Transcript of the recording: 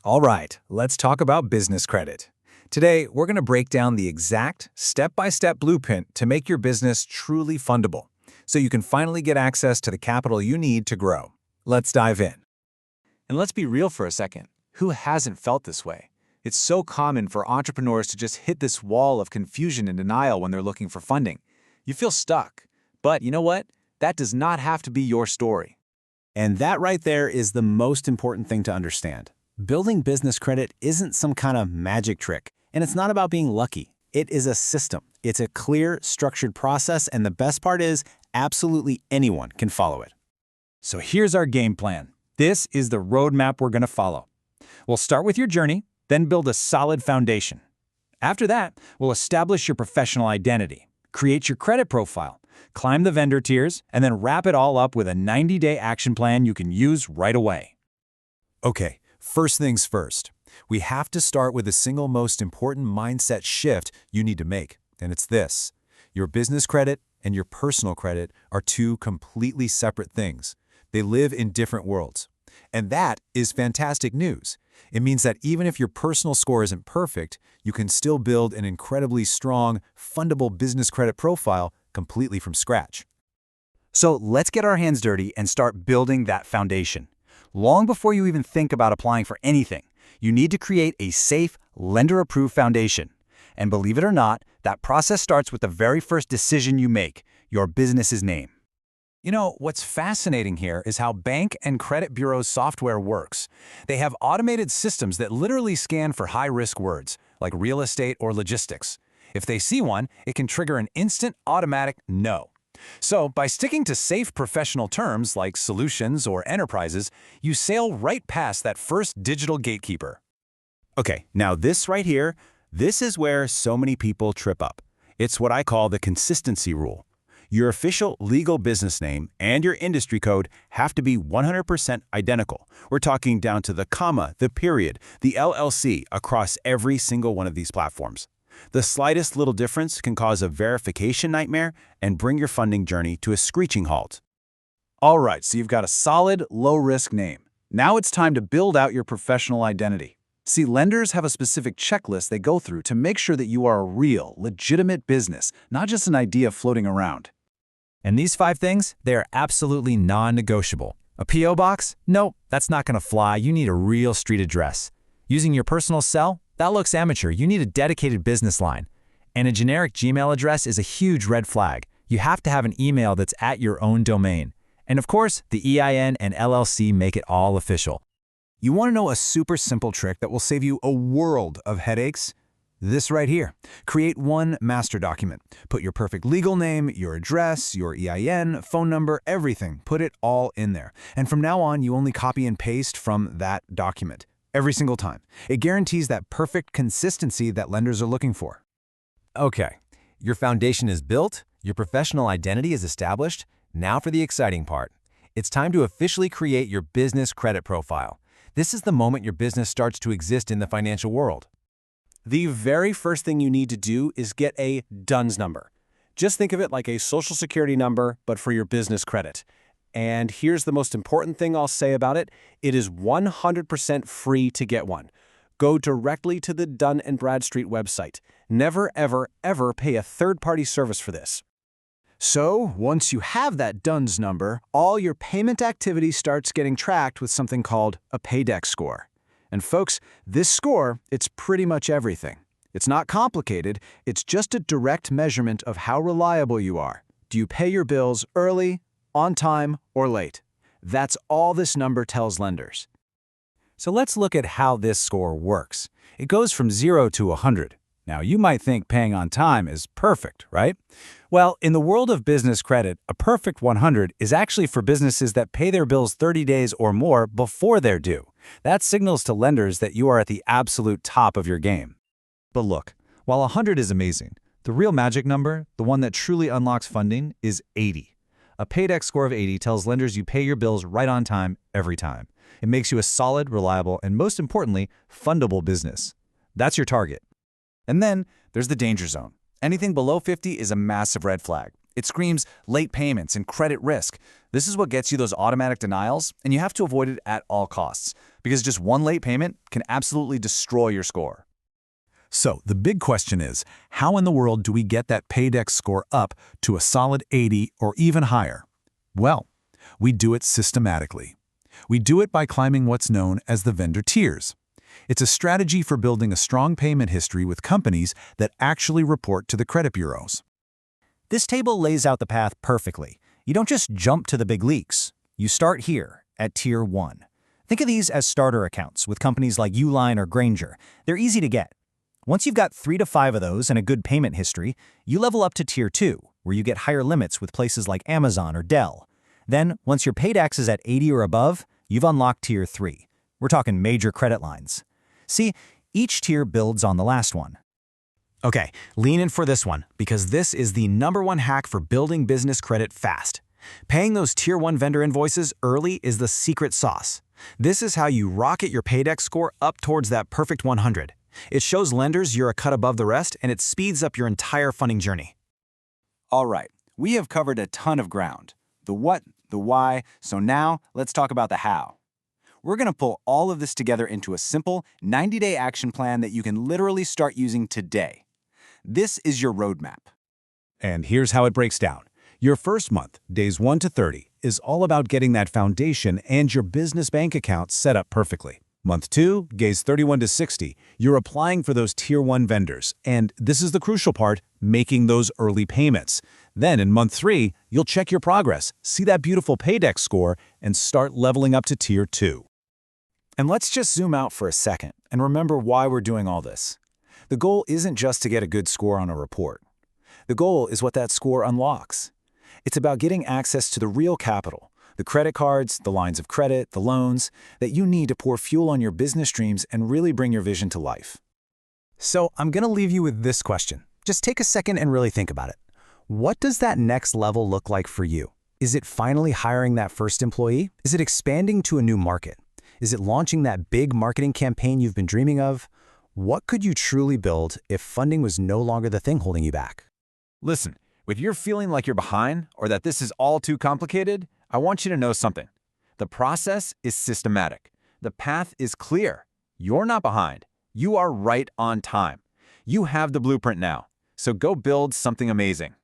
All right, let's talk about business credit. Today, we're going to break down the exact step-by-step blueprint to make your business truly fundable, so you can finally get access to the capital you need to grow. Let's dive in. And let's be real for a second. Who hasn't felt this way? It's so common for entrepreneurs to just hit this wall of confusion and denial when they're looking for funding. You feel stuck. But you know what? That does not have to be your story. And that right there is the most important thing to understand. Building business credit isn't some kind of magic trick, and it's not about being lucky. It is a system. It's a clear, structured process, and the best part is absolutely anyone can follow it. So here's our game plan. This is the roadmap we're going to follow. We'll start with your journey, then build a solid foundation. After that, we'll establish your professional identity, create your credit profile, climb the vendor tiers, and then wrap it all up with a 90-day action plan you can use right away. Okay, first things first. We have to start with the single most important mindset shift you need to make, and it's this. Your business credit and your personal credit are two completely separate things. They live in different worlds. And that is fantastic news. It means that even if your personal score isn't perfect, you can still build an incredibly strong, fundable business credit profile completely from scratch. So let's get our hands dirty and start building that foundation. Long before you even think about applying for anything, you need to create a safe, lender-approved foundation. And believe it or not, that process starts with the very first decision you make, your business's name. You know, what's fascinating here is how bank and credit bureaus software works. They have automated systems that literally scan for high-risk words, like real estate or logistics. If they see one, it can trigger an instant automatic no. So, by sticking to safe professional terms like solutions or enterprises, you sail right past that first digital gatekeeper. Okay, now this right here, this is where so many people trip up. It's what I call the consistency rule. Your official legal business name and your industry code have to be 100% identical. We're talking down to the comma, the period, the LLC across every single one of these platforms. The slightest little difference can cause a verification nightmare and bring your funding journey to a screeching halt. All right, so you've got a solid, low-risk name. Now it's time to build out your professional identity. See, lenders have a specific checklist they go through to make sure that you are a real, legitimate business, not just an idea floating around. And these 5 things, they are absolutely non-negotiable. A P.O. box? Nope, that's not going to fly. You need a real street address. Using your personal cell? That looks amateur. You need a dedicated business line. And a generic Gmail address is a huge red flag. You have to have an email that's at your own domain. And of course, the EIN and LLC make it all official. You want to know a super simple trick that will save you a world of headaches? This right here. Create one master document. Put your perfect legal name, your address, your EIN, phone number, everything. Put it all in there. And from now on, you only copy and paste from that document every single time. It guarantees that perfect consistency that lenders are looking for. Okay, your foundation is built, your professional identity is established. Now for the exciting part. It's time to officially create your business credit profile. This is the moment your business starts to exist in the financial world. The very first thing you need to do is get a DUNS number. Just think of it like a social security number, but for your business credit. And here's the most important thing I'll say about it. It is 100% free to get one. Go directly to the Dun & Bradstreet website. Never, ever, ever pay a third-party service for this. So, once you have that DUNS number, all your payment activity starts getting tracked with something called a paydex score. And folks, this score, it's pretty much everything. It's not complicated, it's just a direct measurement of how reliable you are. Do you pay your bills early, on time, or late? That's all this number tells lenders. So let's look at how this score works. It goes from 0 to 100. Now, you might think paying on time is perfect, right? Well, in the world of business credit, a perfect 100 is actually for businesses that pay their bills 30 days or more before they're due. That signals to lenders that you are at the absolute top of your game. But look, while 100 is amazing, the real magic number, the one that truly unlocks funding, is 80. A paydex score of 80 tells lenders you pay your bills right on time every time. It makes you a solid, reliable, and most importantly, fundable business. That's your target. And then there's the danger zone. Anything below 50 is a massive red flag. It screams late payments and credit risk. This is what gets you those automatic denials, and you have to avoid it at all costs, because just one late payment can absolutely destroy your score. So the big question is, how in the world do we get that Paydex score up to a solid 80 or even higher? Well, we do it systematically. We do it by climbing what's known as the vendor tiers. It's a strategy for building a strong payment history with companies that actually report to the credit bureaus. This table lays out the path perfectly. You don't just jump to the big leaks. You start here, at Tier 1. Think of these as starter accounts with companies like Uline or Granger. They're easy to get. Once you've got 3 to 5 of those and a good payment history, you level up to Tier 2, where you get higher limits with places like Amazon or Dell. Then, once your Paydex is at 80 or above, you've unlocked Tier 3. We're talking major credit lines. See, each tier builds on the last one. Okay, lean in for this one, because this is the #1 hack for building business credit fast. Paying those Tier 1 vendor invoices early is the secret sauce. This is how you rocket your Paydex score up towards that perfect 100. It shows lenders you're a cut above the rest, and it speeds up your entire funding journey. All right, we have covered a ton of ground. The what, the why, so now let's talk about the how. We're going to pull all of this together into a simple 90-day action plan that you can literally start using today. This is your roadmap. And here's how it breaks down. Your first month, days 1 to 30, is all about getting that foundation and your business bank account set up perfectly. Month 2, days 31 to 60, you're applying for those Tier 1 vendors, and this is the crucial part, making those early payments. Then in month 3, you'll check your progress, see that beautiful Paydex score, and start leveling up to Tier 2. And let's just zoom out for a second and remember why we're doing all this. The goal isn't just to get a good score on a report. The goal is what that score unlocks. It's about getting access to the real capital, the credit cards, the lines of credit, the loans, that you need to pour fuel on your business dreams and really bring your vision to life. So I'm going to leave you with this question. Just take a second and really think about it. What does that next level look like for you? Is it finally hiring that first employee? Is it expanding to a new market? Is it launching that big marketing campaign you've been dreaming of? What could you truly build if funding was no longer the thing holding you back? Listen, if you're feeling like you're behind or that this is all too complicated, I want you to know something. The process is systematic. The path is clear. You're not behind. You are right on time. You have the blueprint now. So go build something amazing.